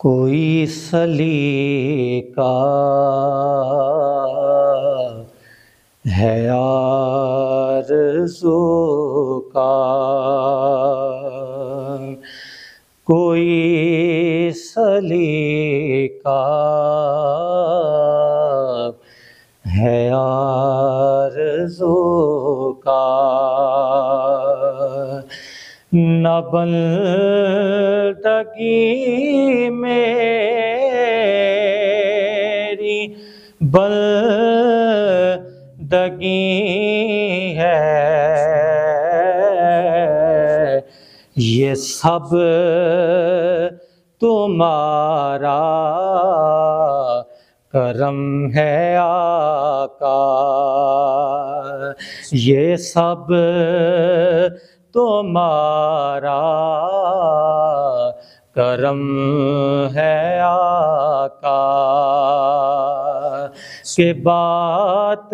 کوئی سلیقہ ہے آرزو کا، کوئی سلیقہ ہے آرزو کا، نہ بندگی میری بندگی ہے، یہ سب تمہارا کرم ہے آقا، یہ سب تمہارا کرم ہے آقا، کہ بات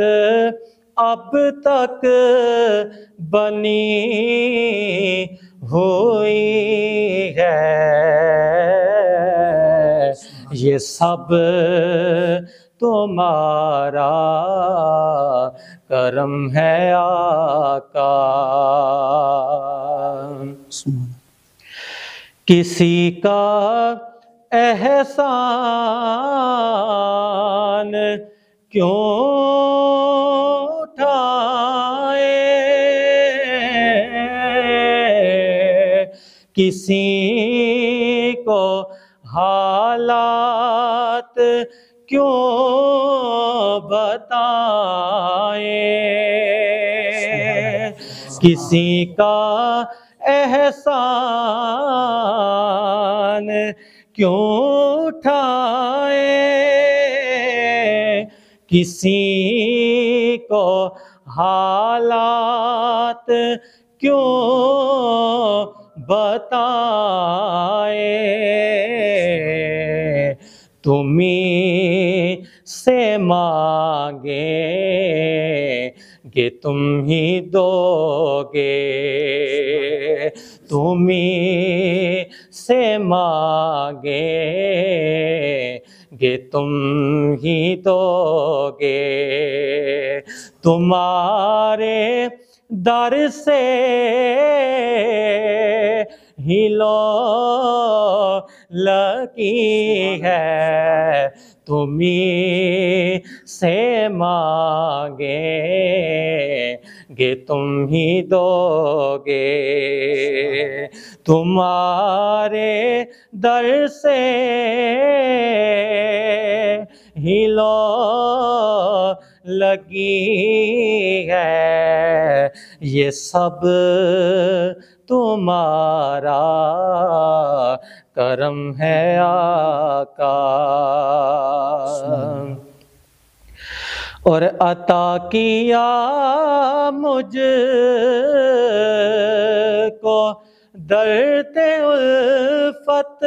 اب تک بنی ہوئی ہے، یہ سب تمہارا کرم ہے آقا۔ کسی کا احسان کیوں اٹھائے، کسی کو حالات کیوں بتائیں، کسی کا احسان کیوں اٹھائیں، کسی کو حالات کیوں بتائیں، تمہیں سے مانگیں کہ تم ہی دو گے، تمہیں سے مانگیں کہ تم ہی دو گے، تمہارے در سے ہی لو لکی ہے، تمہیں سے مانگیں کہ تم ہی دو گے، تمہارے در سے ہی لو لگی ہے، یہ سب تمہارا کرم ہے آقا، اور عطا کیا مجھ کو درد الفت،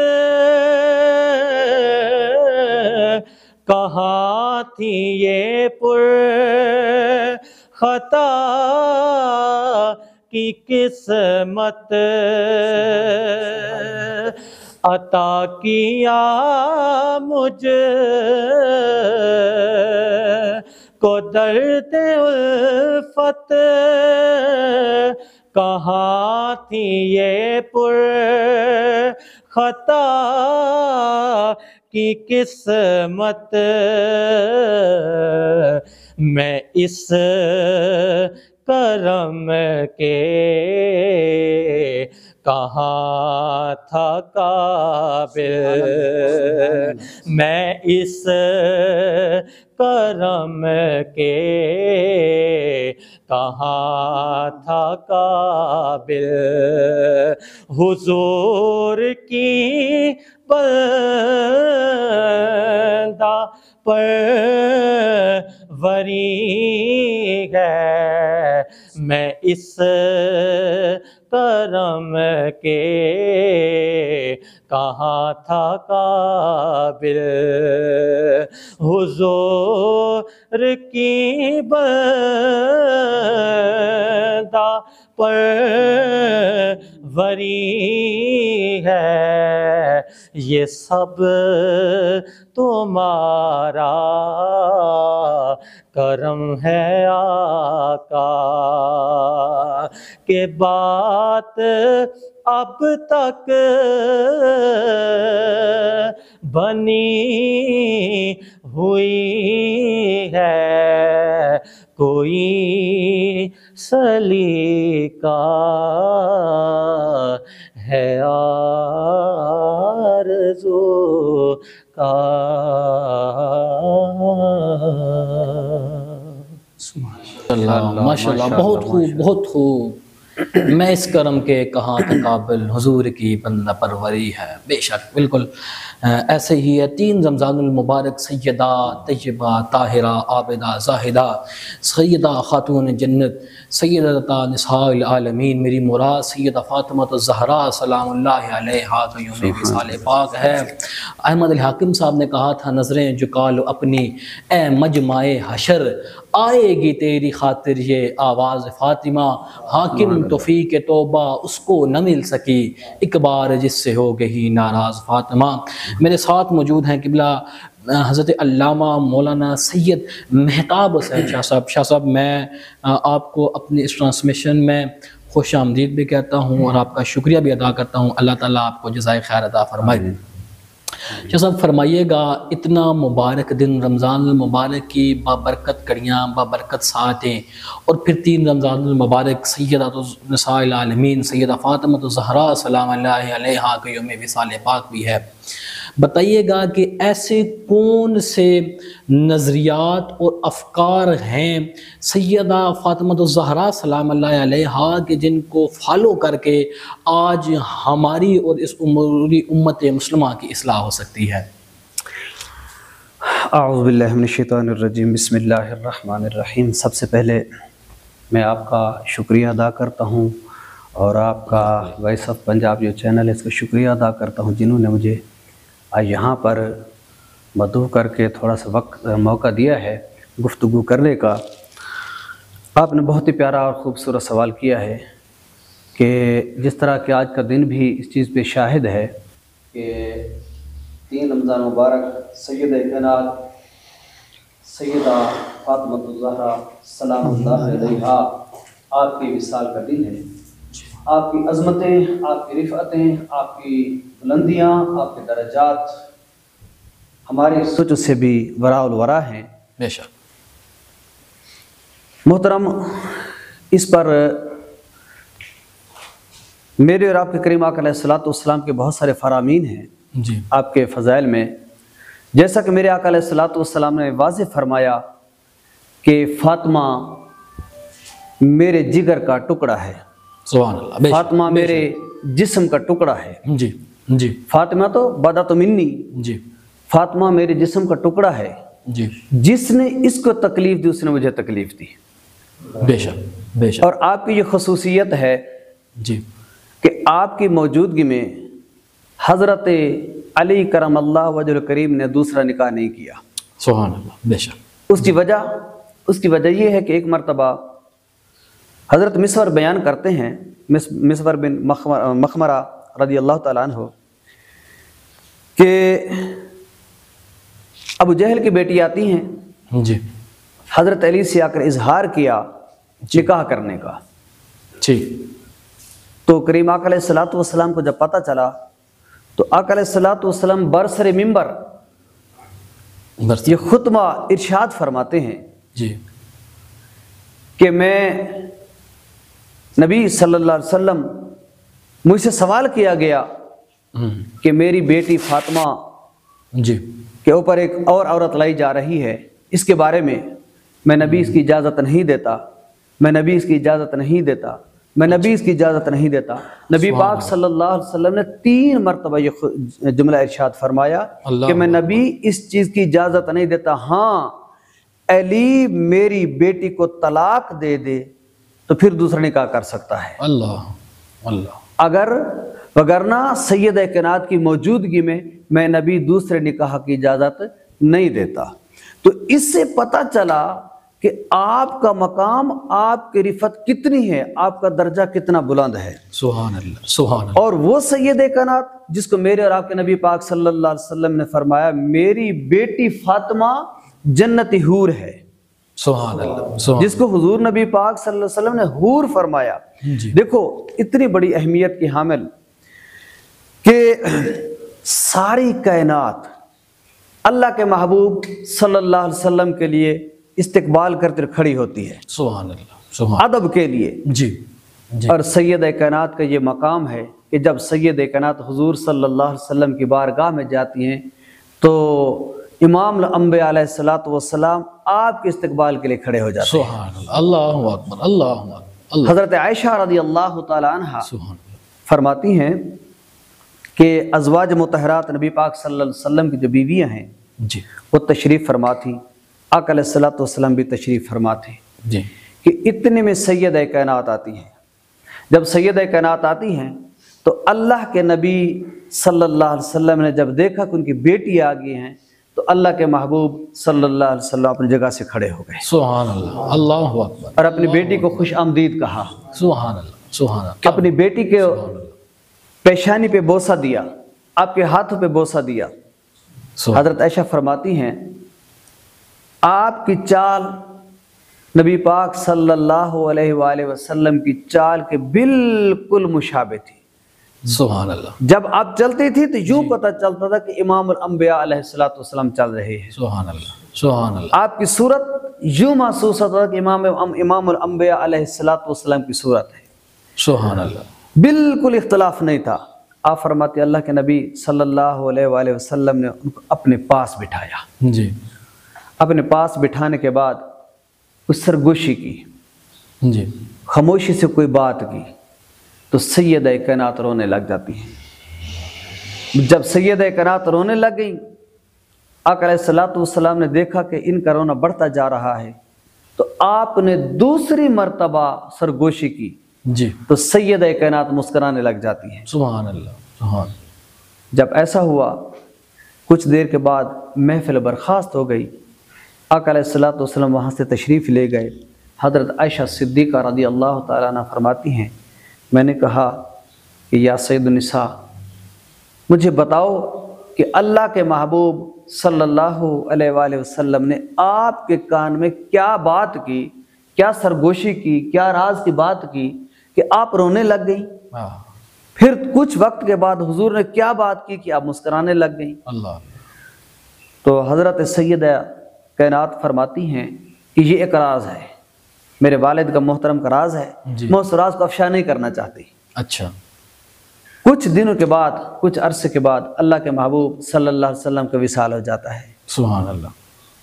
کہاں تھی یہ پر خطا کی قسمت، عطا کیا مجھ کو درد الفت، کہاں تھی یہ پر خطا کی قسمت، میں اس کرم کے کہاں تھا قابل، میں اس کرم کے کہاں تھا قابل، حضور کی بندہ پروری ہے، میں اس کرم کے کہاں تھا قابل، حضور کی بندہ وری ہے، یہ سب تمہارا کرم ہے آقا، کہ بات اب تک بنی ہوئی ہے، کوئی سلیقہ ہے آرزو کا۔ ماشاء اللہ، بہت خوب، بہت خوب۔ میں اس کرم کے کہاں کا قابل، حضور کی بندہ پروری ہے۔ بے شک، بالکل ایسے ہی ہے۔ 3 رمضان المبارک سیدہ طیبہ طاہرہ عابدہ زاہدہ سیدہ خاتون جنت سیدہ نساء العالمین، میری مراد سیدہ فاطمہ الزہراء سلام اللہ علیہا کا یوم وصال پاک ہے۔ احمد الحاکم صاحب نے کہا تھا، نظریں جھکا لو اپنی اے مجمع حشر، آئے گی تیری خاطر یہ آواز فاطمہ، حاکم توفیق توبہ اس کو نہ مل سکی، ایک بار جس سے ہو گئی ناراض فاطمہ۔ میرے ساتھ موجود ہیں قبلہ حضرت علامہ مولانا سید مہتاب حسین شاہ صاحب۔ شاہ صاحب، میں آپ کو اپنی اس ٹرانسمیشن میں خوش آمدید بھی کہتا ہوں اور آپ کا شکریہ بھی ادا کرتا ہوں۔ اللہ تعالیٰ آپ کو جزائے خیر عطا فرمائے۔ شاہ صاحب فرمائیے گا، اتنا مبارک دن رمضان المبارک کی بابرکت کڑیاں، بابرکت ساعتیں، اور پھر 3 رمضان المبارک سیدہ نساء العالمین سیدہ فاطمہ الزہراء سلام اللہ علیہا کا یوم وصال پاک بھی ہے۔ بتائیے گا کہ ایسے کون سے نظریات اور افکار ہیں سیدہ فاطمہ الزہراء سلام اللہ علیہا کے جن کو فالو کر کے آج ہماری اور اس عمری امت مسلمہ کی اصلاح ہو سکتی ہے؟ اعوذ باللہ من الشیطان الرجیم، بسم اللہ الرحمن الرحیم۔ سب سے پہلے میں آپ کا شکریہ ادا کرتا ہوں اور آپ کا وائس آف پنجاب جو چینل ہے اس کا شکریہ ادا کرتا ہوں، جنہوں نے مجھے آج یہاں پر مدعو کر کے تھوڑا سا موقع دیا ہے گفتگو کرنے کا۔ آپ نے بہت ہی پیارا اور خوبصورت سوال کیا ہے کہ جس طرح کہ آج کا دن بھی اس چیز پہ شاہد ہے کہ 3 رمضان مبارک سیدہ کائنات سیدہ فاطمہ الزہراء سلام اللہ علیہا آپ کے وصال کا دن ہے۔ آپ کی عظمتیں، آپ کی رفعتیں، آپ کی بلندیاں، آپ کے درجات ہماری سوچ سے بھی وراء الورا ہیں۔ بے شک محترم، اس پر میرے اور آپ کے کریم آقا علیہ السلام کے بہت سارے فرامین ہیں جی آپ کے فضائل میں، جیسا کہ میرے آقا علیہ السلام نے واضح فرمایا کہ فاطمہ میرے جگر کا ٹکڑا ہے، سبحان اللہ، بے شک، فاطمہ میرے جسم کا ٹکڑا ہے۔ جی جی فاطمہ تو بدات منی، جی فاطمہ میرے جسم کا ٹکڑا ہے، جی جس نے اس کو تکلیف دی اس نے مجھے تکلیف دی۔ بے شک بے شک، اور آپ کی یہ خصوصیت ہے جی کہ آپ کی موجودگی میں حضرت علی کرم اللہ وجہ کریم نے دوسرا نکاح نہیں کیا۔ سبحان اللہ، بے شک، اس کی وجہ یہ ہے کہ ایک مرتبہ حضرت مسور بیان کرتے ہیں، مسور بن مخمرہ رضی اللہ تعالیٰ عنہ، کہ ابو جہل کی بیٹی آتی ہیں، جی حضرت علی سے آ کر اظہار کیا نکاح کرنے کا۔ ٹھیک، تو کریم آقا علیہ السلام کو جب پتہ چلا تو آقا علیہ السلام برسر ممبر یہ خطبہ ارشاد فرماتے ہیں جی کہ میں نبی صلی اللہ علیہ وسلم مجھ سے سوال کیا گیا کہ میری بیٹی فاطمہ جی کے اوپر ایک اور عورت لائی جا رہی ہے، اس کے بارے میں نبی اس کی اجازت نہیں دیتا، نبی اس کی اجازت نہیں دیتا۔ نبی پاک صلی اللہ علیہ وسلم نے 3 مرتبہ یہ جملہ ارشاد فرمایا کہ میں نبی اس چیز کی اجازت نہیں دیتا، ہاں علی میری بیٹی کو طلاق دے دے تو پھر دوسرا نکاح کر سکتا ہے، اللہ اللہ، وگرنہ سیدہ کائنات کی موجودگی میں نبی دوسرے نکاح کی اجازت نہیں دیتا۔ تو اس سے پتہ چلا کہ آپ کا مقام، آپ کی رفت کتنی ہے، آپ کا درجہ کتنا بلند ہے۔ سبحان اللہ، سبحان اللہ۔ اور وہ سید کائنات جس کو میرے اور آپ کے نبی پاک صلی اللہ علیہ وسلم نے فرمایا میری بیٹی فاطمہ جنتی حور ہے، سبحان اللہ، سبحان جس کو حضور نبی پاک صلی اللہ علیہ وسلم نے حور فرمایا۔ جی۔ دیکھو اتنی بڑی اہمیت کی حامل کہ ساری کائنات اللہ کے محبوب صلی اللہ علیہ وسلم کے لیے استقبال کرتے کھڑی ہوتی ہے، سبحان اللہ، سبحان ادب کے لیے۔ جی جی۔ اور سید کائنات کا یہ مقام ہے کہ جب سید کائنات حضور صلی اللہ علیہ وسلم کی بارگاہ میں جاتی ہیں تو امام الانبیاء علیہ الصلوۃ والسلام آپ کے استقبال کے لیے کھڑے ہو جاتے ہیں۔ سبحان اللہ، اللہ اکبر، اللہ اکبر، اللہ، حضرت عائشہ رضی اللہ تعالی عنہا سبحان اللہ، فرماتی ہیں کہ ازواج مطہرات نبی پاک صلی اللہ علیہ وسلم کی جو بیویاں ہیں جی وہ تشریف فرما تھیں، آقا علیہ الصلوۃ والسلام بھی تشریف فرما تھے جی، کہ اتنے میں سید کائنات آتی ہیں۔ جب سید کائنات آتی ہیں تو اللہ کے نبی صلی اللہ علیہ وسلم نے جب دیکھا کہ ان کی بیٹی آ گئی ہیں تو اللہ کے محبوب صلی اللہ علیہ وسلم اپنی جگہ سے کھڑے ہو گئے سبحان اللہ، اللہ اکبر، اور اپنی بیٹی کو خوش آمدید کہا، سبحان اللہ، سبحان اللہ، اپنی بیٹی کے پیشانی پہ بوسہ دیا، آپ کے ہاتھوں پہ بوسہ دیا۔ سبحان حضرت عائشہ فرماتی ہیں آپ کی چال نبی پاک صلی اللہ علیہ وآلہ وسلم کی چال کے بالکل مشابہ تھی۔ سبحان اللہ، جب آپ چلتی تھی تو یوں پتہ چلتا تھا کہ امام الانبیاء علیہ الصلوۃ والسلام چل رہے ہیں۔ سبحان اللہ، سبحان اللہ، آپ کی صورت یوں محسوس ہوتا تھا کہ امام الانبیاء علیہ الصلوۃ والسلام کی صورت ہے، سبحان اللہ، بالکل اختلاف نہیں تھا۔ آپ فرماتے اللہ کے نبی صلی اللہ علیہ وآلہ وسلم نے ان کو اپنے پاس بٹھایا، جی اپنے پاس بٹھانے کے بعد اس سرگوشی کی، جی، خاموشی سے کوئی بات کی تو سید کائنات رونے لگ جاتی ہیں۔ جب سید کائنات رونے لگ گئیں، آقا علیہ الصلوۃ والسلام نے دیکھا کہ ان کا رونا بڑھتا جا رہا ہے تو آپ نے دوسری مرتبہ سرگوشی کی جی، تو سید کائنات مسکرانے لگ جاتی ہیں۔ سبحان اللہ، سبحان، جب ایسا ہوا کچھ دیر کے بعد محفل برخاست ہو گئی، آقا علیہ الصلوۃ والسلام وہاں سے تشریف لے گئے۔ حضرت عائشہ صدیقہ رضی اللہ تعالیٰ عنہ فرماتی ہیں میں نے کہا کہ یا سید النساء مجھے بتاؤ کہ اللہ کے محبوب صلی اللہ علیہ وآلہ وسلم نے آپ کے کان میں کیا بات کی، کیا سرگوشی کی، کیا راز کی بات کی کہ آپ رونے لگ گئیں؟ پھر کچھ وقت کے بعد حضور نے کیا بات کی کہ آپ مسکرانے لگ گئیں؟ اللہ، تو حضرت سیدہ کائنات فرماتی ہیں کہ یہ ایک راز ہے، میرے والد کا محترم کا راز ہے، جی، میں اس راز کو افشا نہیں کرنا چاہتی۔ اچھا، کچھ دنوں کے بعد، کچھ عرصے کے بعد اللہ کے محبوب صلی اللہ علیہ وسلم کا وصال ہو جاتا ہے۔ سبحان اللہ،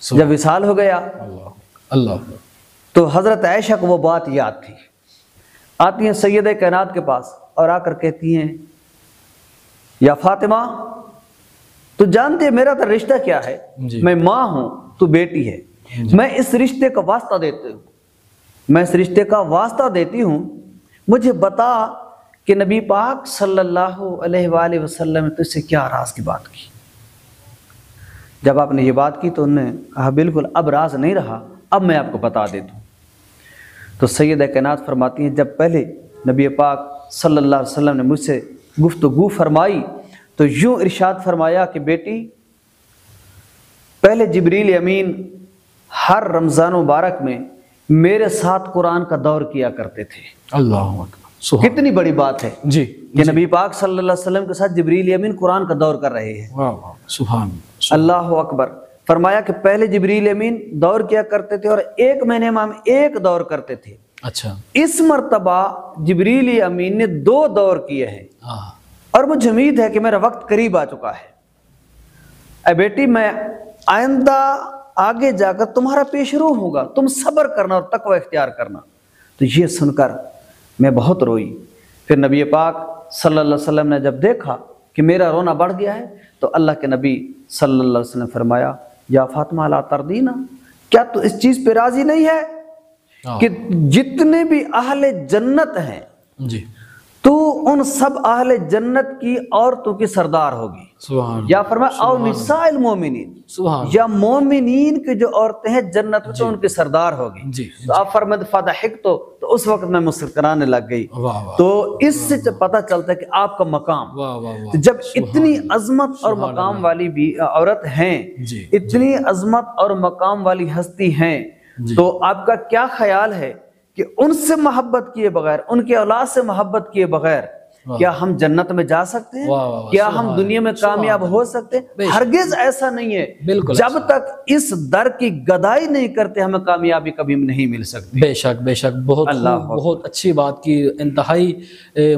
جب وصال ہو گیا اللہ، اللہ، تو حضرت عائشہ کو وہ بات یاد تھی، آتی ہیں سیدہ کائنات کے پاس اور آ کر کہتی ہیں یا فاطمہ تو جانتے میرا تو رشتہ کیا ہے، جی، میں ماں ہوں تو بیٹی ہے، میں اس رشتے کا واسطہ دیتی ہوں، میں اس رشتے کا واسطہ دیتی ہوں، مجھے بتا کہ نبی پاک صلی اللہ علیہ وآلہ وسلم نے تجھ سے کیا راز کی بات کی۔ جب آپ نے یہ بات کی تو انہوں نے کہا بالکل اب راز نہیں رہا، اب میں آپ کو بتا دیتا ہوں۔ تو سیدہ کائنات فرماتی ہیں جب پہلے نبی پاک صلی اللہ علیہ وسلم نے مجھ سے گفتگو فرمائی تو یوں ارشاد فرمایا کہ بیٹی پہلے جبریل امین ہر رمضان مبارک میں میرے ساتھ قرآن کا دور کیا کرتے تھے۔ اللہ اکبر، سبحان، کتنی بڑی بات ہے جی، کہ نبی پاک صلی اللہ علیہ وسلم کے ساتھ جبریل امین قرآن کا دور کر رہے ہیں۔ واہ واہ، سبحان، اللہ اکبر۔ فرمایا کہ پہلے جبریل امین دور کیا کرتے تھے اور ایک مہینے میں ہم ایک دور کرتے تھے، اچھا، اس مرتبہ جبریل امین نے 2 دور کیے ہیں ہاں، اور مجھے امید ہے کہ میرا وقت قریب آ چکا ہے۔ اے بیٹی میں آئندہ آگے جا کر تمہارا پیش رو ہوگا، تم صبر کرنا اور تقوی اختیار کرنا۔ تو یہ سن کر میں بہت روئی۔ پھر نبی پاک صلی اللہ علیہ وسلم نے جب دیکھا کہ میرا رونا بڑھ گیا ہے تو اللہ کے نبی صلی اللہ علیہ وسلم نے فرمایا یا فاطمہ لا تردینا، کیا تو اس چیز پہ راضی نہیں ہے کہ جتنے بھی اہل جنت ہیں جی، تو ان سب اہل جنت کی عورتوں کی سردار ہوگی. سبحان یا فرمایا او نساء المومنین، سبحان یا مومنین کی جو عورتیں ہیں جنت میں تو ان کی سردار ہوگی. جی تو آپ فرماتے فضحکت، تو اس وقت میں مسکرانے لگ گئی. واہ واہ تو اس سے جب پتہ چلتا ہے کہ آپ کا مقام، واہ واہ واہ. تو جب اتنی عظمت اور مقام والی بھی عورت ہیں، جی اتنی عظمت اور مقام والی ہستی ہیں، تو آپ کا کیا خیال ہے کہ ان سے محبت کیے بغیر، ان کے اولاد سے محبت کیے بغیر کیا ہم جنت میں جا سکتے ہیں؟ واہ واہ. کیا ہم دنیا میں کامیاب ہو سکتے ہیں؟ ہرگز ایسا نہیں ہے. بالکل جب تک اس در کی گدائی نہیں کرتے ہمیں کامیابی کبھی نہیں مل سکتی. بے شک بے شک. بہت خوب، بہت اچھی بات کی، انتہائی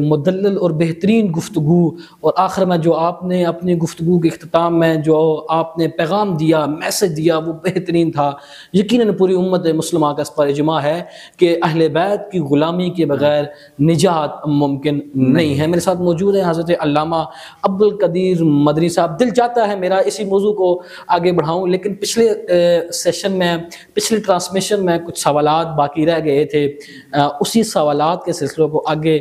مدلل اور بہترین گفتگو. اور آخر میں جو آپ نے اپنی گفتگو کے اختتام میں جو آپ نے پیغام دیا، میسج دیا، وہ بہترین تھا. یقیناً پوری امت مسلمہ کا اس پر اجماع ہے کہ اہل بیت کی غلامی کے بغیر نجات ممکن نہیں ہے. میرے ساتھ موجود ہیں حضرت علامہ عبدالقدیر مدنی صاحب. دل چاہتا ہے میرا اسی موضوع کو آگے بڑھاؤں، لیکن پچھلے سیشن میں، پچھلی ٹرانسمیشن میں کچھ سوالات باقی رہ گئے تھے. اسی سوالات کے سلسلے کو آگے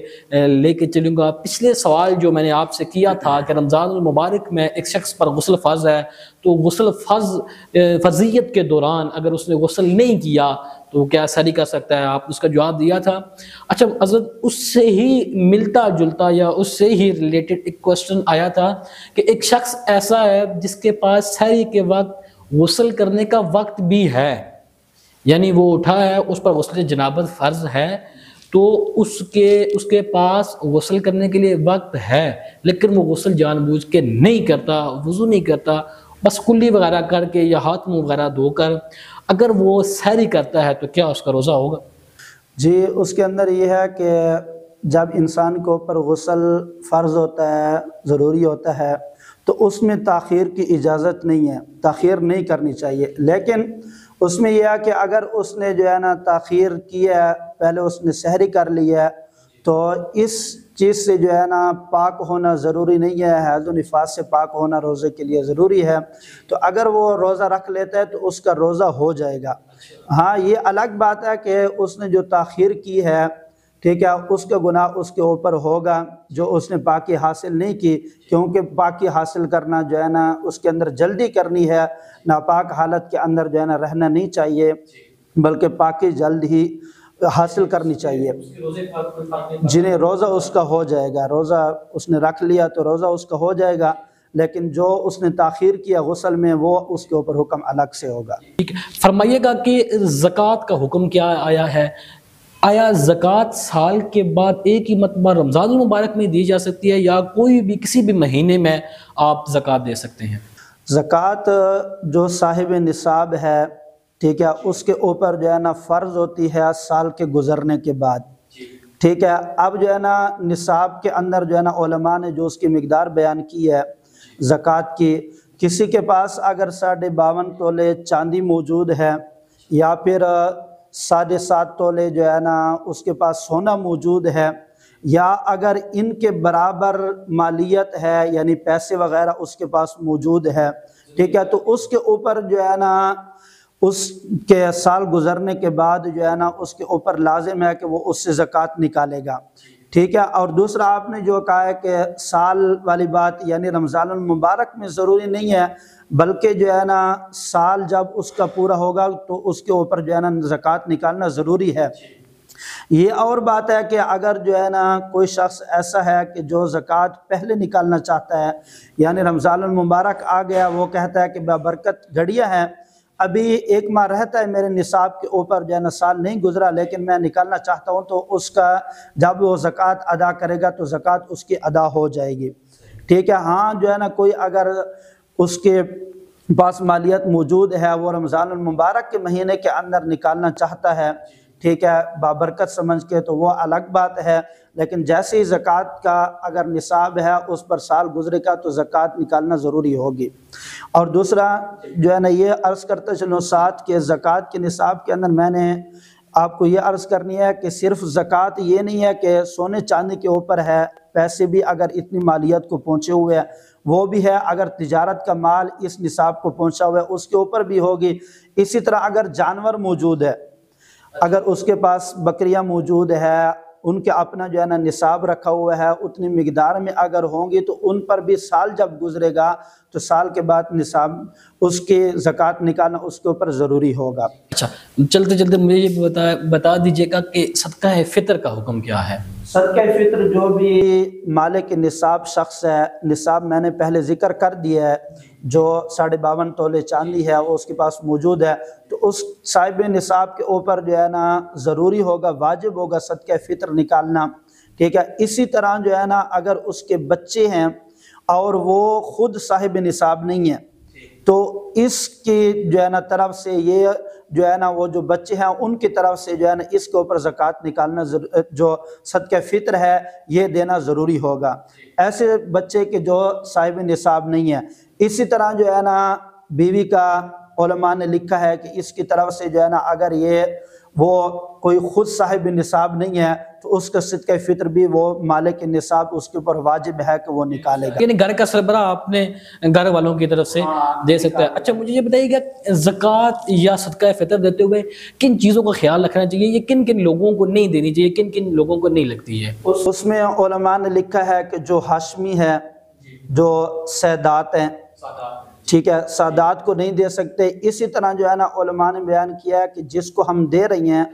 لے کے چلوں گا. پچھلے سوال جو میں نے آپ سے کیا تھا کہ رمضان المبارک میں ایک شخص پر غسل فرض ہے، تو غسل فرضیت کے دوران اگر اس نے غسل نہیں کیا تو کیا سحری کر سکتا ہے؟ آپ نے اس کا جواب دیا تھا. اچھا حضرت، اس سے ہی ملتا جلتا یا اس سے ہی ریلیٹڈ ایک کوسچن آیا تھا کہ ایک شخص ایسا ہے جس کے پاس سحری کے وقت غسل کرنے کا وقت بھی ہے، یعنی وہ اٹھا ہے، اس پر غسل جنابت فرض ہے، تو اس کے پاس غسل کرنے کے لیے وقت ہے، لیکن وہ غسل جان بوجھ کے نہیں کرتا، وضو نہیں کرتا، بس کلی وغیرہ کر کے یا ہاتھ منہ وغیرہ دھو کر اگر وہ سحری کرتا ہے تو کیا اس کا روزہ ہوگا؟ جی، اس کے اندر یہ ہے کہ جب انسان کے اوپر غسل فرض ہوتا ہے، ضروری ہوتا ہے، تو اس میں تاخیر کی اجازت نہیں ہے، تاخیر نہیں کرنی چاہیے. لیکن اس میں یہ ہے کہ اگر اس نے جو ہے نا تاخیر کی ہے، پہلے اس نے سحری کر لی ہے، تو اس چیز سے جو ہے نا پاک ہونا ضروری نہیں ہے. حیض و نفاس سے پاک ہونا روزے کے لیے ضروری ہے. تو اگر وہ روزہ رکھ لیتا ہے تو اس کا روزہ ہو جائے گا. ہاں، یہ الگ بات ہے کہ اس نے جو تاخیر کی ہے، ٹھیک ہے، اس کا گناہ اس کے اوپر ہوگا جو اس نے پاکی حاصل نہیں کی، کیونکہ پاکی حاصل کرنا جو ہے نا اس کے اندر جلدی کرنی ہے. ناپاک حالت کے اندر جو ہے نا رہنا نہیں چاہیے، بلکہ پاکی جلد ہی حاصل کرنی چاہیے. جنہیں روزہ اس کا ہو جائے گا، روزہ اس نے رکھ لیا تو روزہ اس کا ہو جائے گا، لیکن جو اس نے تاخیر کیا غسل میں وہ اس کے اوپر حکم الگ سے ہوگا. فرمائیے گا کہ زکوٰۃ کا حکم کیا آیا ہے؟ آیا زکوٰۃ سال کے بعد ایک ہی مرتبہ رمضان المبارک میں دی جا سکتی ہے یا کوئی بھی کسی بھی مہینے میں آپ زکوٰۃ دے سکتے ہیں؟ زکوٰۃ جو صاحب نصاب ہے، ٹھیک ہے، اس کے اوپر جو ہے نا فرض ہوتی ہے سال کے گزرنے کے بعد. ٹھیک ہے، اب جو ہے نا نصاب کے اندر جو ہے نا علماء نے جو اس کی مقدار بیان کی ہے زکوٰۃ کی، کسی کے پاس اگر 52.5 تولے چاندی موجود ہے یا پھر 7.5 تولے جو ہے نا اس کے پاس سونا موجود ہے، یا اگر ان کے برابر مالیت ہے یعنی پیسے وغیرہ اس کے پاس موجود ہے، ٹھیک ہے، تو اس کے اوپر جو ہے نا اس کے سال گزرنے کے بعد جو ہے نا اس کے اوپر لازم ہے کہ وہ اس سے زکوٰۃ نکالے گا. ٹھیک ہے. اور دوسرا آپ نے جو کہا ہے کہ سال والی بات یعنی رمضان المبارک میں ضروری نہیں ہے، بلکہ جو ہے نا سال جب اس کا پورا ہوگا تو اس کے اوپر جو ہے نا زکوٰۃ نکالنا ضروری ہے. یہ اور بات ہے کہ اگر جو ہے نا کوئی شخص ایسا ہے کہ جو زکوٰۃ پہلے نکالنا چاہتا ہے، یعنی رمضان المبارک آ گیا، وہ کہتا ہے کہ بابرکت گھڑیاں ہیں، ابھی 1 ماہ رہتا ہے میرے نصاب کے اوپر جو ہے نا سال نہیں گزرا، لیکن میں نکالنا چاہتا ہوں، تو اس کا جب وہ زکوٰۃ ادا کرے گا تو زکوٰۃ اس کی ادا ہو جائے گی. ٹھیک ہے. ہاں جو ہے نا کوئی اگر اس کے پاس مالیت موجود ہے، وہ رمضان المبارک کے مہینے کے اندر نکالنا چاہتا ہے، ٹھیک ہے، بابرکت سمجھ کے، تو وہ الگ بات ہے. لیکن جیسے ہی زکوٰۃ کا اگر نصاب ہے اس پر سال گزرے گا تو زکوٰۃ نکالنا ضروری ہوگی. اور دوسرا جو ہے نا یہ عرض کرتے چلو ساتھ کہ زکوٰۃ کے نصاب کے اندر میں نے آپ کو یہ عرض کرنی ہے کہ صرف زکوٰۃ یہ نہیں ہے کہ سونے چاندی کے اوپر ہے، پیسے بھی اگر اتنی مالیت کو پہنچے ہوئے ہیں وہ بھی ہے، اگر تجارت کا مال اس نصاب کو پہنچا ہوا ہے اس کے اوپر بھی ہوگی. اسی طرح اگر جانور موجود ہے، اگر اس کے پاس بکریاں موجود ہے ان کے اپنا جو ہے نا نصاب رکھا ہوا ہے، اتنی مقدار میں اگر ہوں گی تو ان پر بھی سال جب گزرے گا تو سال کے بعد نصاب اس کی زکوٰۃ نکالنا اس کے اوپر ضروری ہوگا۔ اچھا، چلتے چلتے مجھے یہ بتا دیجیے گا کہ صدقہ فطر کا حکم کیا ہے؟ صدقہ فطر جو بھی مالک نصاب شخص ہے، نصاب میں نے پہلے ذکر کر دیا ہے، جو 52.5 تولے چاندی ہے وہ اس کے پاس موجود ہے، تو اس صاحب نصاب کے اوپر جو ہے نا ضروری ہوگا، واجب ہوگا صدقہ فطر نکالنا، ٹھیک ہے۔ اسی طرح جو ہے نا اگر اس کے بچے ہیں اور وہ خود صاحب نصاب نہیں ہے تو اس کی جو ہے نا طرف سے یہ جو ہے نا وہ جو بچے ہیں ان کی طرف سے جو ہے نا اس کے اوپر زکوٰۃ نکالنا جو صدقہ فطر ہے یہ دینا ضروری ہوگا، ایسے بچے کے جو صاحب نصاب نہیں ہے۔ اسی طرح جو ہے نا بیوی کا علماء نے لکھا ہے کہ اس کی طرف سے جو ہے نا اگر یہ وہ کوئی خود صاحب نصاب نہیں ہے تو اس کا صدقہ فطر بھی وہ مالک نصاب اس کے اوپر واجب ہے کہ وہ نکالے گا، یعنی گھر کا سربراہ اپنے گھر والوں کی طرف سے دے سکتا ہے۔ اچھا مجھے یہ بتائیے کہ زکوٰۃ یا صدقہ فطر دیتے ہوئے کن چیزوں کا خیال رکھنا چاہیے، یہ کن کن لوگوں کو نہیں دینی چاہیے، کن کن لوگوں کو نہیں لگتی ہے؟ اس میں علماء نے لکھا ہے کہ جو ہاشمی ہے، جو سادات ہیں، ٹھیک ہے، سادات کو نہیں دے سکتے۔ اسی طرح جو ہے نا علماء نے بیان کیا ہے کہ جس کو ہم دے رہی ہیں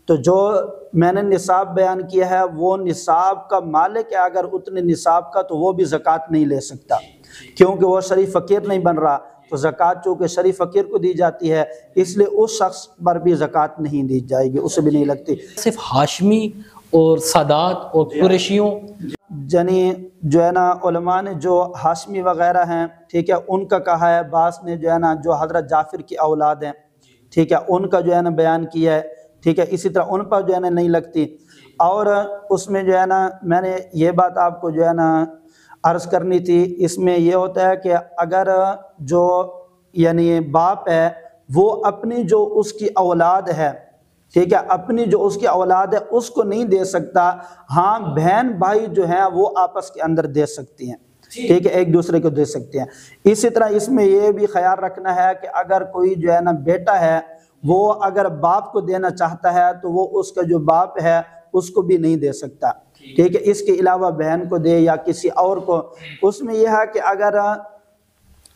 تو جو میں نے نصاب بیان کیا ہے وہ نصاب کا مالک ہے، اگر اتنے نصاب کا تو وہ بھی زکوٰۃ نہیں لے سکتا کیونکہ وہ شریف فقیر نہیں بن رہا، تو زکوٰۃ چونکہ شریف فقیر کو دی جاتی ہے اس لیے اس شخص پر بھی زکوٰۃ نہیں دی جائے گی، اسے بھی نہیں لگتی۔ صرف ہاشمی اور سادات اور قریشیوں، یعنی جو ہے نا علماء نے جو ہاشمی وغیرہ ہیں، ٹھیک ہے، ان کا کہا ہے، بعض نے جو ہے نا جو حضرت جعفر کی اولاد ہیں، ٹھیک ہے، ان کا جو ہے نا بیان کیا ہے، ٹھیک ہے، اسی طرح ان پر جو ہے نا نہیں لگتی۔ اور اس میں جو ہے نا میں نے یہ بات آپ کو جو ہے نا عرض کرنی تھی، اس میں یہ ہوتا ہے کہ اگر جو یعنی باپ ہے وہ اپنی جو اس کی اولاد ہے، ٹھیک ہے، اپنی جو اس کی اولاد ہے اس کو نہیں دے سکتا، ہاں بہن بھائی جو ہیں وہ آپس کے اندر دے سکتی ہیں، ٹھیک ہے، ایک دوسرے کو دے سکتے ہیں۔ اسی طرح اس میں یہ بھی خیال رکھنا ہے کہ اگر کوئی جو ہے نا بیٹا ہے وہ اگر باپ کو دینا چاہتا ہے تو وہ اس کا جو باپ ہے اس کو بھی نہیں دے سکتا، ٹھیک ہے، اس کے علاوہ بہن کو دے یا کسی اور کو۔ اس میں یہ ہے کہ اگر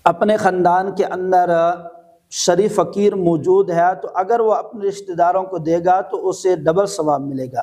اپنے خاندان کے اندر شریف فقیر موجود ہے تو اگر وہ اپنے رشتہ داروں کو دے گا تو اسے ڈبل ثواب ملے گا۔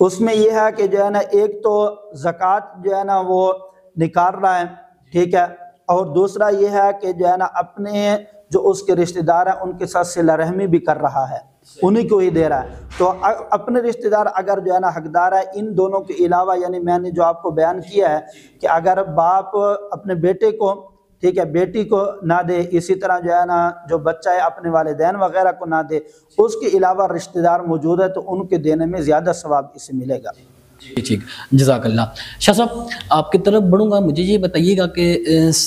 اس میں یہ ہے کہ جو ہے نا ایک تو زکوٰۃ جو ہے نا وہ نکال رہا ہے، ٹھیک ہے، اور دوسرا یہ ہے کہ جو ہے نا اپنے جو اس کے رشتہ دار ہیں ان کے ساتھ صلہ رحمی بھی کر رہا ہے، انہی کو ہی دے رہا ہے۔ تو اپنے رشتہ دار اگر جو ہے نا حقدار ہے ان دونوں کے علاوہ، یعنی میں نے جو آپ کو بیان کیا ہے کہ اگر باپ اپنے بیٹے کو، ٹھیک ہے، بیٹی کو نہ دے، اسی طرح جو ہے نا جو بچہ ہے اپنے والدین وغیرہ کو نہ دے، اس کے علاوہ رشتہ دار موجود ہے تو ان کے دینے میں زیادہ ثواب اسے ملے گا۔ جی ٹھیک، جزاک اللہ۔ شاہ صاحب آپ کی طرف بڑھوں گا، مجھے یہ بتائیے گا کہ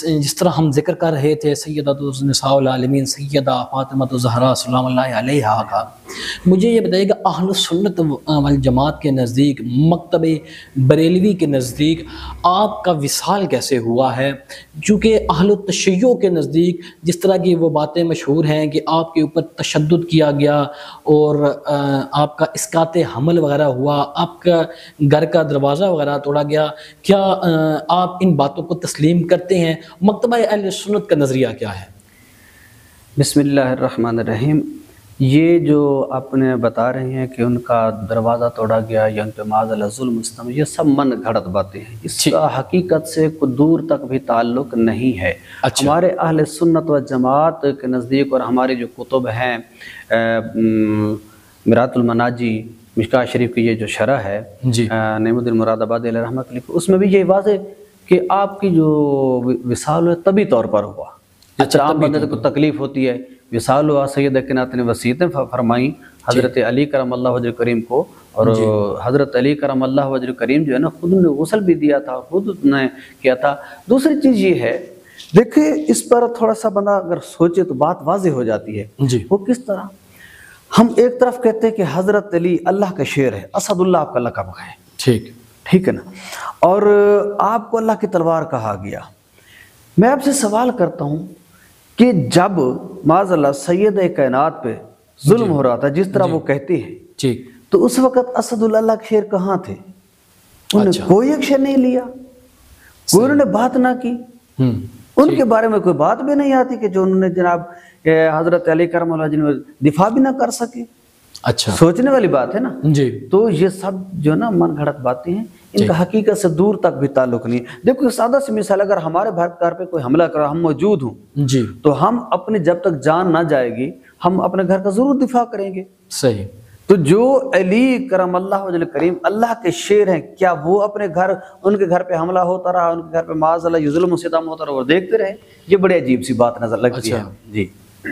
جس طرح ہم ذکر کر رہے تھے سیدہ نساء العالمین سیدہ فاطمہ الزہرا سلام اللہ علیہا کا، مجھے یہ بتائیے گا اہل سنت والجماعت کے نزدیک، مکتب بریلوی کے نزدیک آپ کا وصال کیسے ہوا ہے؟ چونکہ اہل تشیع کے نزدیک جس طرح کی وہ باتیں مشہور ہیں کہ آپ کے اوپر تشدد کیا گیا اور آپ کا اسقاط حمل وغیرہ ہوا، آپ کا گھر کا دروازہ وغیرہ توڑا گیا، کیا آپ ان باتوں کو تسلیم کرتے ہیں؟ مکتبہ اہل سنت کا نظریہ کیا ہے؟ بسم اللہ الرحمن الرحیم۔ یہ جو آپ نے بتا رہے ہیں کہ ان کا دروازہ توڑا گیا یا ان پہ معاذ اللہ ظلم مستمر، یہ سب من گھڑت باتیں ہیں، اس کا حقیقت سے کوئی دور تک بھی تعلق نہیں ہے۔ ہمارے اہل سنت و جماعت کے نزدیک اور ہمارے جو کتب ہیں، مرات المناجی، مشکاہ شریف کی یہ جو شرح ہے نعیم الدین مراد آبادی علیہ رحمۃ اللہ، اس میں بھی یہ واضح کہ آپ کی جو وصال ہے طبی طور پر ہوا۔ عام بندے کو تکلیف ہوتی ہے، وصال ہوا، سید کائنات نے وصیتیں فرمائیں حضرت علی کرم اللہ وجہ کریم کو، اور حضرت علی کرم اللہ وجہ کریم جو ہے نا خود نے غسل بھی دیا تھا، خود نے کیا تھا۔ دوسری چیز یہ ہے، دیکھیں اس پر تھوڑا سا بندہ اگر سوچے تو بات واضح ہو جاتی ہے۔ وہ کس طرح؟ ہم ایک طرف کہتے ہیں کہ حضرت علی اللہ کا شیر ہے، اسد اللہ آپ کا لقب ہے، ٹھیک ہے نا، اور آپ کو اللہ کی تلوار کہا گیا۔ میں آپ سے سوال کرتا ہوں کہ جب معاذ اللہ سید کائنات پہ ظلم ہو رہا تھا، جس طرح وہ کہتے ہیں، تو اس وقت اسد اللہ کے شیر کہاں تھے؟ انہوں نے کوئی ایکشن نہیں لیا، کوئی انہوں نے بات نہ کی، ان کے بارے میں کوئی بات بھی نہیں آتی کہ جو انہوں نے جناب حضرت علی کرم اللہ جنہوں نے دفاع بھی نہ کر سکے۔ اچھا، سوچنے والی بات ہے نا جی۔ تو یہ سب جو نا من گھڑت باتیں ہیں، ان کا حقیقت سے دور تک بھی تعلق نہیں۔ دیکھو سادہ سی مثال، اگر ہمارے گھر پہ کوئی حملہ کرا، ہم موجود ہوں جی، تو ہم اپنے جب تک جان نہ جائے گی ہم اپنے گھر کا ضرور دفاع کریں گے۔ صحیح۔ تو جو علی کرم اللہ وجل کریم اللہ کے شیر ہیں، کیا وہ اپنے گھر، ان کے گھر پہ حملہ ہوتا رہا، ان کے گھر پہ معاذ اللہ ظلم و ستم ہوتا رہا، وہ دیکھتے رہے؟ یہ بڑی عجیب سی بات نظر لگتی ہے۔ جی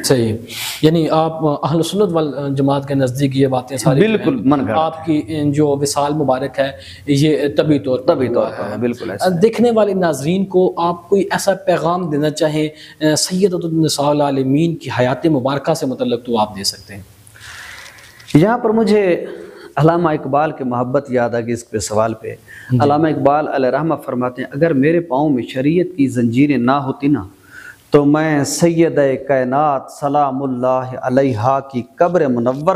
صحیح، یعنی آپ اہل سنت والجماعت کے نزدیک یہ باتیں ساری بالکل من گھڑت، آپ کی جو وصال مبارک ہے یہ طبی طور پر بالکل ایسا۔ دیکھنے والے ناظرین کو آپ کوئی ایسا پیغام دینا چاہیں سیدۃ النساء العالمین کی حیات مبارکہ سے متعلق تو آپ دے سکتے ہیں۔ یہاں پر مجھے علامہ اقبال کی محبت یاد آ گئی اس پہ سوال پہ۔ علامہ اقبال علیہ رحمہ فرماتے ہیں اگر میرے پاؤں میں شریعت کی زنجیریں نہ ہوتی نا تو میں سیدہ کائنات سلام اللہ علیہا کی قبر منور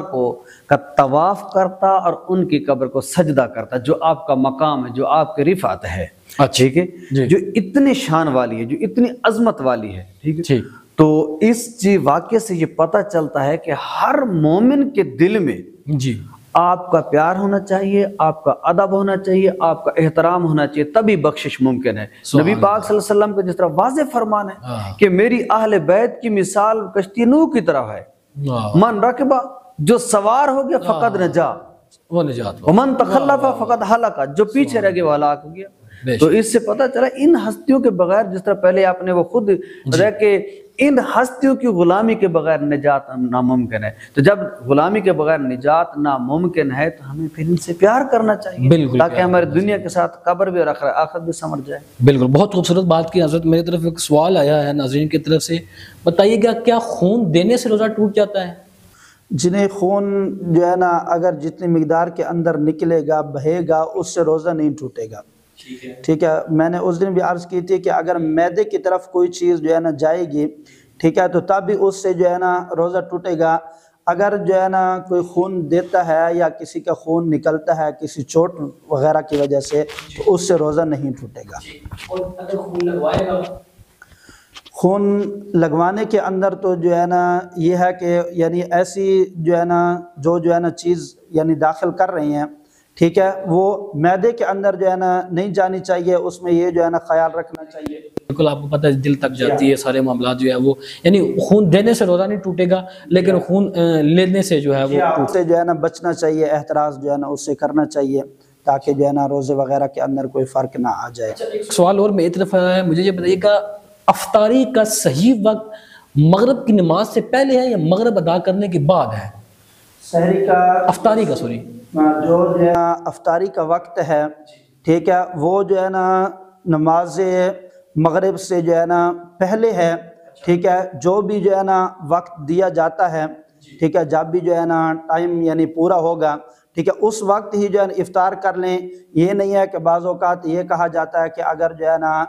کا طواف کرتا اور ان کی قبر کو سجدہ کرتا، جو آپ کا مقام ہے، جو آپ کے رفعت ہے، ٹھیک ہے، جو اتنی شان والی ہے، جو اتنی عظمت والی ہے، ٹھیک ہے۔ تو اس واقعے سے یہ پتہ چلتا ہے کہ ہر مومن کے دل میں جی آپ کا پیار ہونا چاہیے، آپ کا ادب ہونا چاہیے، آپ کا احترام ہونا چاہیے، تبھی بخشش ممکن ہے۔ نبی پاک صلی اللہ علیہ وسلم کا جس طرح واضح فرمان ہے کہ میری اہل بیت کی مثال کشتی نوح کی طرح ہے، من رکبہ، جو سوار ہو گیا فقد نجا، وہ نجات، ومن تخلف فقد ہلاک، جو پیچھے رہ گیا وہ ہلاک ہو گیا۔ تو اس سے پتہ چلا ان ہستیوں کے بغیر، جس طرح پہلے آپ نے وہ خود رہ کے ان ہستیوں کی غلامی کے بغیر نجات ناممکن ہے۔ تو جب غلامی کے بغیر نجات ناممکن ہے تو ہمیں پھر ان سے پیار کرنا چاہیے تاکہ ہماری دنیا کے ساتھ قبر بھی اور آخرت بھی سمجھ جائے۔ بالکل، بہت خوبصورت بات کی حضرت۔ میری طرف ایک سوال آیا ہے ناظرین کی طرف سے، بتائیے گا کیا خون دینے سے روزہ ٹوٹ جاتا ہے؟ جنہیں خون جو ہے نا اگر جتنی مقدار کے اندر نکلے گا، بہے گا، اس سے روزہ نہیں ٹوٹے گا، ٹھیک ہے۔ میں نے اس دن بھی عرض کی تھی کہ اگر معدے کی طرف کوئی چیز جو ہے نا جائے گی، ٹھیک ہے، تو تب بھی اس سے جو ہے نا روزہ ٹوٹے گا۔ اگر جو ہے نا کوئی خون دیتا ہے یا کسی کا خون نکلتا ہے کسی چوٹ وغیرہ کی وجہ سے، تو اس سے روزہ نہیں ٹوٹے گا۔ اور اگر خون لگوائے گا؟ خون لگوانے کے اندر تو جو ہے نا یہ ہے کہ یعنی ایسی جو ہے نا چیز یعنی داخل کر رہی ہیں، ٹھیک ہے، وہ معدے کے اندر جو ہے نا نہیں جانی چاہیے، اس میں یہ جو ہے نا خیال رکھنا چاہیے۔ بالکل، آپ کو پتہ ہے دل تک جاتی ہے، سارے معاملات جو ہے وہ، یعنی خون دینے سے روزہ نہیں ٹوٹے گا لیکن خون لینے سے جو ہے وہ سے جو ہے نا بچنا چاہیے، احتراز جو ہے نا اس سے کرنا چاہیے تاکہ جو ہے نا روزے وغیرہ کے اندر کوئی فرق نہ آ جائے۔ سوال اور میری طرف ہے، مجھے یہ بتائیے گا افطاری کا صحیح وقت مغرب کی نماز سے پہلے ہے یا مغرب ادا کرنے کے بعد ہے؟ سحری کا، افطاری کا، سوری، جو ہے نا افطاری کا وقت ہے، ٹھیک ہے، وہ جو ہے نا نماز مغرب سے جو ہے نا پہلے ہے، ٹھیک ہے۔ جو بھی جو ہے نا وقت دیا جاتا ہے، ٹھیک ہے، جب بھی جو ہے نا ٹائم یعنی پورا ہوگا، ٹھیک ہے، اس وقت ہی جو ہے نا افطار کر لیں۔ یہ نہیں ہے کہ بعض اوقات یہ کہا جاتا ہے کہ اگر جو ہے نا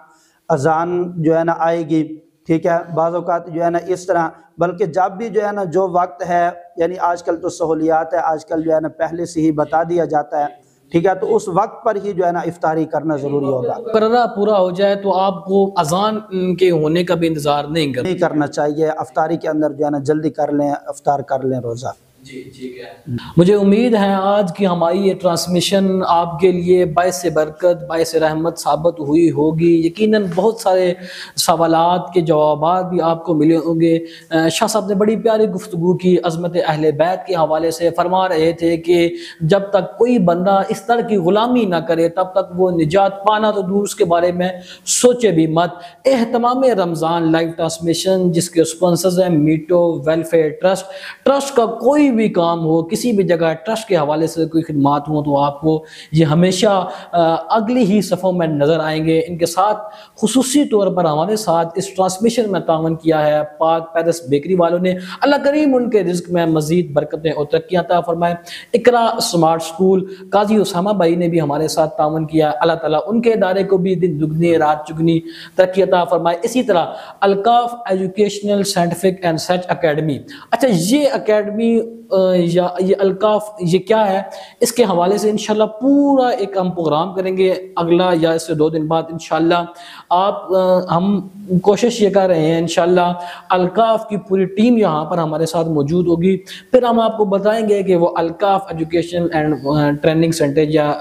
اذان جو ہے نا آئے گی، ٹھیک ہے، بعض اوقات جو ہے نا اس طرح، بلکہ جب بھی جو ہے نا جو وقت ہے، یعنی آج کل تو سہولیات ہے، آج کل جو ہے نا پہلے سے ہی بتا دیا جاتا ہے، ٹھیک ہے، تو اس وقت پر ہی جو ہے نا افطاری کرنا ضروری ہوگا۔ مقررہ پورا ہو جائے تو آپ کو اذان کے ہونے کا بھی انتظار نہیں کرنا چاہیے، افطاری کے اندر جو ہے نا جلدی کر لیں، افطار کر لیں روزہ۔ جی ٹھیک ہے۔ مجھے امید ہے آج کی ہماری یہ ٹرانسمیشن آپ کے لیے باعث برکت، باعث رحمت ثابت ہوئی ہوگی۔ یقیناً بہت سارے سوالات کے جوابات بھی آپ کو ملے ہوں گے۔ شاہ صاحب نے بڑی پیاری گفتگو کی عظمت اہل بیت کے حوالے سے، فرما رہے تھے کہ جب تک کوئی بندہ اس طرح کی غلامی نہ کرے تب تک وہ نجات پانا تو دور، اس کے بارے میں سوچے بھی مت۔ اہتمام رمضان لائیو ٹرانسمیشن جس کے اسپانسرز ہیں میٹو ویلفیئر ٹرسٹ کا کوئی بھی کام ہو، کسی بھی جگہ ٹرسٹ کے حوالے سے کوئی خدمات ہوں تو آپ کو یہ ہمیشہ اگلی ہی صفوں میں نظر آئیں گے۔ ان کے ساتھ خصوصی طور پر ہمارے ساتھ اس ٹرانسمیشن میں تعاون کیا ہے پاک پیرس بیکری والوں نے۔ اللہ کریم ان کے رزق میں مزید برکتیں اور ترقیاں عطا فرمائے۔ اقرا اسمارٹ اسکول قاضی اسامہ بھائی نے بھی ہمارے ساتھ تعاون کیا، اللہ تعالیٰ ان کے ادارے کو بھی دن دگنی رات چگنی ترقی عطا فرمائے۔ اسی طرح Alkaf educational scientific and research academy, اچھا یہ اکیڈمی یا یہ الکاف یہ کیا ہے، اس کے حوالے سے انشاءاللہ پورا ایک ہم پروگرام کریں گے اگلا یا اس سے 2 دن بعد انشاءاللہ۔ ہم کوشش یہ کر رہے ہیں انشاءاللہ الکاف کی پوری ٹیم یہاں پر ہمارے ساتھ موجود ہوگی، پھر ہم آپ کو بتائیں گے کہ وہ Alkaf education and training centre یا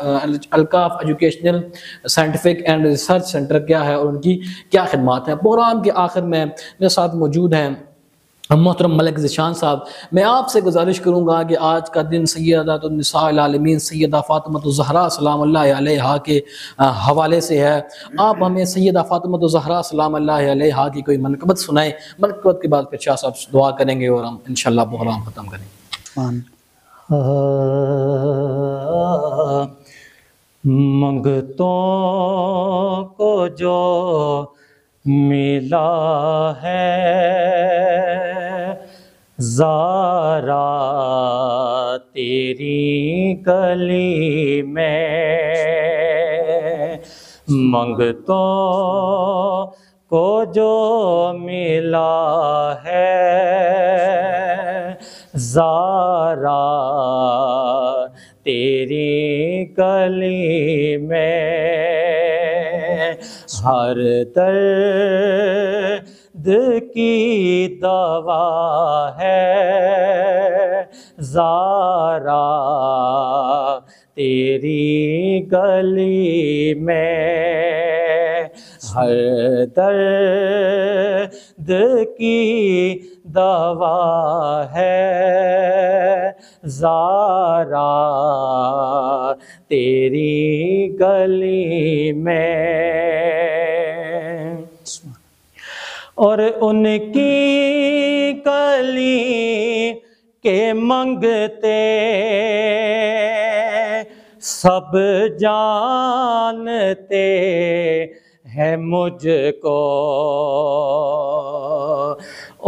Alkaf educational scientific and research centre کیا ہے اور ان کی کیا خدمات ہیں۔ پروگرام کے آخر میں میرے ساتھ موجود ہیں محترم ملک ذیشان صاحب۔ میں آپ سے گزارش کروں گا کہ آج کا دن سیدۃ النساء العالمین سیدہ فاطمہ الزہرا سلام اللہ علیہا کے حوالے سے ہے۔ آپ ہمیں سیدہ فاطمہ الزہرا سلام اللہ علیہا کی کوئی منقبت سنائیں، منقبت کے بعد پھر شاہ صاحب دعا کریں گے اور ہم انشاءاللہ پروگرام ختم کریں گے۔ منگتوں کو جو ملا ہے زارا تیری گلی میں، منگتوں کو جو ملا ہے زارا تیری گلی میں، ہر درد کی دوا ہے زارا تیری گلی میں، ہر درد کی دوا ہے زارا تیری گلی میں، اور ان کی گلی کے منگتے سب جانتے ہیں مجھ کو،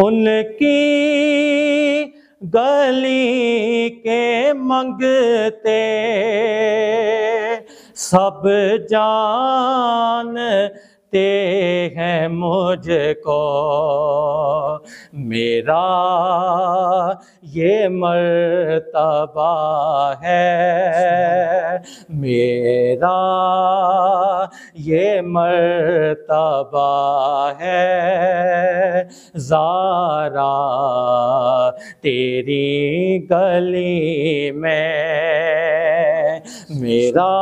ان کی گلی کے منگتے سب جانتے ہیں مجھ کو، میرا یہ مرتبہ ہے، میرا یہ مرتبہ ہے زارا تیری گلی میں، میرا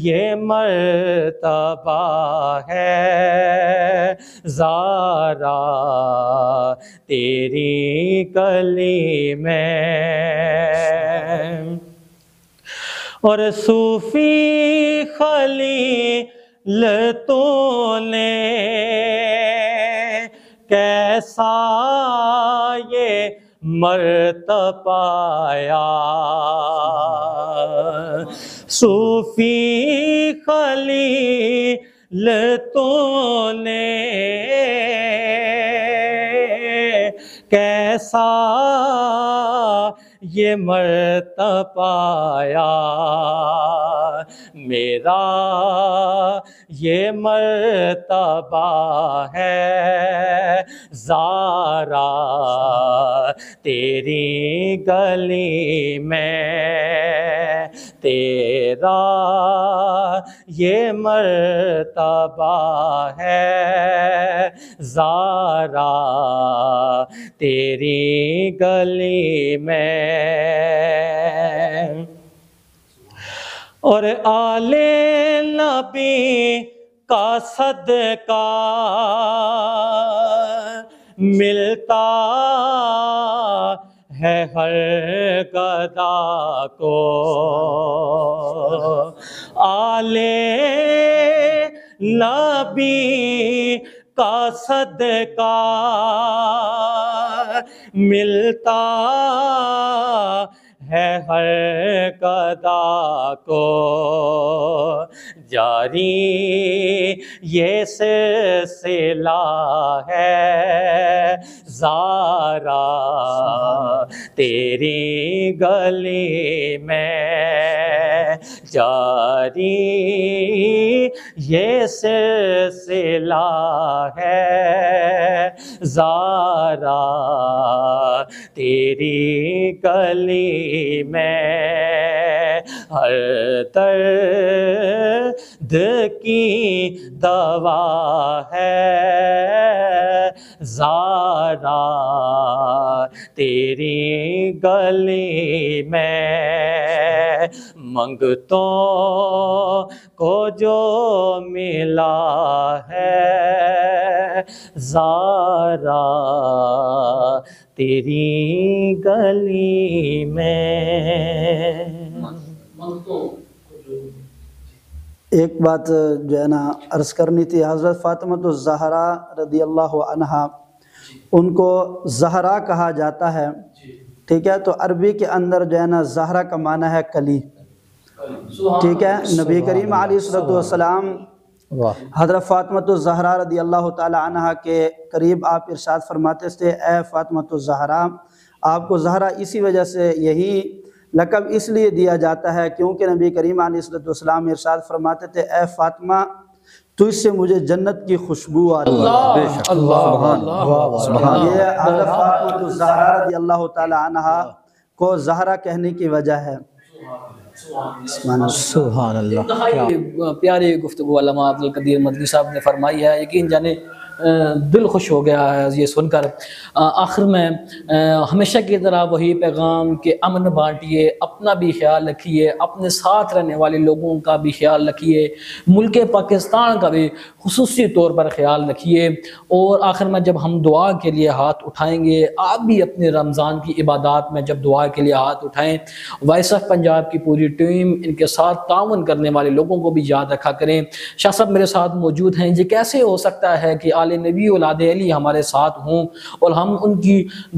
یہ مرتبہ ہے زارا تیری گلی میں، اور صوفی خلیل تو نے کیسا یہ مرتبہ پایا، صوفی خلیل تو نے کیسا یہ مرتبہ پایا، میرا یہ مرتبہ ہے زارا تیری گلی میں، تیرا یہ مرتبہ ہے زارا تیری گلی میں، اور آل نبی کا صدقہ ملتا ہے ہر گدا کو، آل نبی کا صدقہ ملتا ہے ہر گدا کو، جاری یہ سلسلہ ہے زارا تیری گلی میں، جاری یہ سلسلہ ہے زارا تیری گلی میں، ہر درد کی دوا ہے زارا تیری گلی میں، منگتوں کو جو ملا ہے زارا تیری گلی میں۔ ایک بات جو ہے نا عرض کرنی تھی، حضرت فاطمہ الزہرا رضی اللہ عنہا ان کو زہرا کہا جاتا ہے، ٹھیک ہے؟ تو عربی کے اندر جو ہے نا زہرا کا معنی ہے کلی، ٹھیک ہے؟ نبی کریم علیہ السلام حضرت فاطمہ الزہرا رضی اللہ تعالی عنہا کے قریب آپ ارشاد فرماتے تھے، اے فاطمہ الزہرا، آپ کو زہرا اسی وجہ سے یہی لقب اس لیے دیا جاتا ہے کیونکہ نبی کریم علیہ السلام ارشاد فرماتے تھے، اے فاطمہ تجھ سے مجھے جنت کی خوشبو آ رہی ہے۔ یہ حضرت فاطمہ الزہرا رضی اللہ تعالی عنہا کو زہرا کہنے کی وجہ ہے۔ سبحان اللہ، پیاری گفتگو علامہ عبدالقدیر مدنی صاحب نے فرمائی ہے، یقین جانے دل خوش ہو گیا ہے یہ سن کر۔ آخر میں ہمیشہ کی طرح وہی پیغام کہ امن بانٹیے، اپنا بھی خیال رکھیے، اپنے ساتھ رہنے والے لوگوں کا بھی خیال رکھیے، ملک پاکستان کا بھی خصوصی طور پر خیال رکھیے۔ اور آخر میں جب ہم دعا کے لیے ہاتھ اٹھائیں گے، آپ بھی اپنے رمضان کی عبادات میں جب دعا کے لیے ہاتھ اٹھائیں، وائس آف پنجاب کی پوری ٹیم، ان کے ساتھ تعاون کرنے والے لوگوں کو بھی یاد رکھا کریں۔ شاہ صاحب میرے ساتھ موجود ہیں، یہ کیسے ہو سکتا ہے کہ آل نبی اولاد علی ہمارے ساتھ ہوں اور ہم ان کی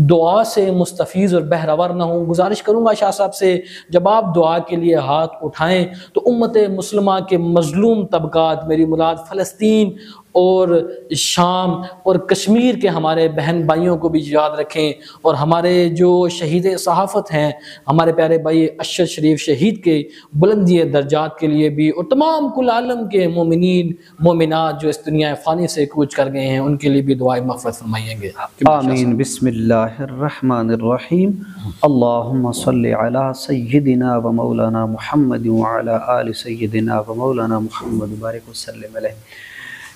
دعا سے مستفیض اور بہرور نہ ہوں؟ گزارش کروں گا شاہ صاحب سے، جب آپ دعا کے لیے ہاتھ اٹھائیں تو امت مسلمہ کے مظلوم طبقات، میری مراد فلسطین اور شام اور کشمیر کے ہمارے بہن بھائیوں کو بھی یاد رکھیں، اور ہمارے جو شہید صحافت ہیں، ہمارے پیارے بھائی اشرف شریف شہید کے بلندی درجات کے لیے بھی، اور تمام کل عالم کے مومنین مومنات جو اس دنیا فانی سے کوچ کر گئے ہیں، ان کے لیے بھی دعائیں مغفرت فرمائیں گے۔ آمین۔ بسم اللہ الرحمن الرحیم۔ اللہم صلی علی سیدنا و مولانا محمد وعلی آل سیدنا و مولانا محمد بارک وسلم علیہ۔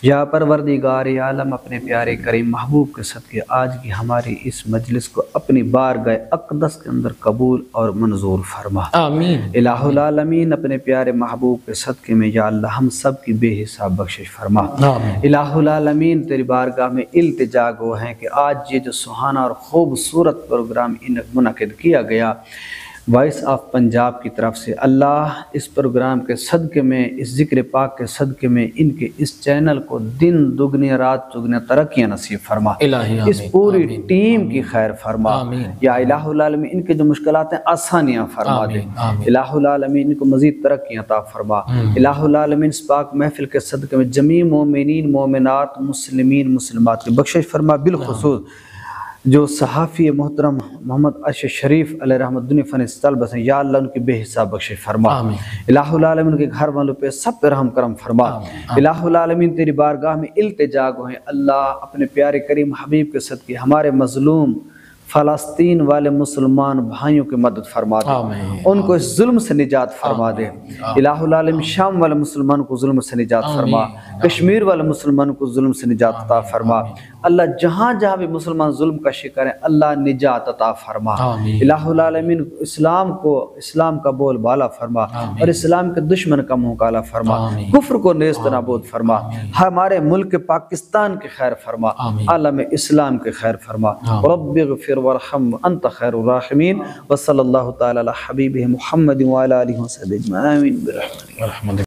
یا پروردگار عالم، اپنے پیارے کریم محبوب کے صدقے آج کی ہماری اس مجلس کو اپنی بارگاہ اقدس کے اندر قبول اور منظور فرما۔ آمین۔ الہ العالمین، اپنے پیارے محبوب کے صدقے میں یا اللہ ہم سب کی بے حساب بخشش فرما۔ آمین۔ الہ العالمین، تیری بارگاہ میں التجا گو ہیں کہ آج یہ جو سہانا اور خوبصورت پروگرام منعقد کیا گیا وائس آف پنجاب کی طرف سے، اللہ اس پروگرام کے صدقے میں، اس ذکر پاک کے صدقے میں ان کے اس چینل کو دن دگنی رات چگنی ترقیاں نصیب فرما۔ الہی اس پوری ٹیم کی خیر فرما۔ آمین۔ یا الہ العالمین، ان کے جو مشکلات ہیں آسانیاں فرما دے۔ آمین۔ الہ العالمین، ان کو مزید ترقیاں عطا فرما۔ الہ العالمین، اس پاک محفل کے صدقے میں جمیع مومنین مومنات مسلمین مسلمات کی بخشش فرما، بالخصوص جو صحافی محترم محمد اشرف شریف علیہ رحمت دنیا فن طلبہ ہیں، یا اللہ ان کی بے حساب بخشش فرما۔ الہ العالمین، ان کے گھر والوں پہ سب پہ رحم کرم فرما۔ الہ العالمین، تیری بارگاہ میں التجا گو ہیں، اللہ اپنے پیارے کریم حبیب کے صدقے ہمارے مظلوم فلسطین والے مسلمان بھائیوں کی مدد فرما دے، ان کو اس ظلم سے نجات فرما دے۔ الہ العالمین، شام والے مسلمان کو ظلم سے نجات فرما، کشمیر والے مسلمان کو ظلم سے نجات عطا فرما۔ اللہ جہاں جہاں بھی مسلمان ظلم کا شکار ہیں، اللہ نجات عطا فرما۔ الہ العالمین، اسلام کا بول بالا فرما اور اسلام کے دشمن کا منہ کالا فرما، کفر کو نیست نابود فرما، ہمارے ملک پاکستان کے خیر فرما، عالم اسلام کے خیر فرما۔ رب اغفر وارحم انت خیر الراحمین، وصلی اللہ تعالی علی حبیبہ محمد وعلی آلہ وصحبہ اجمعین برحمتک۔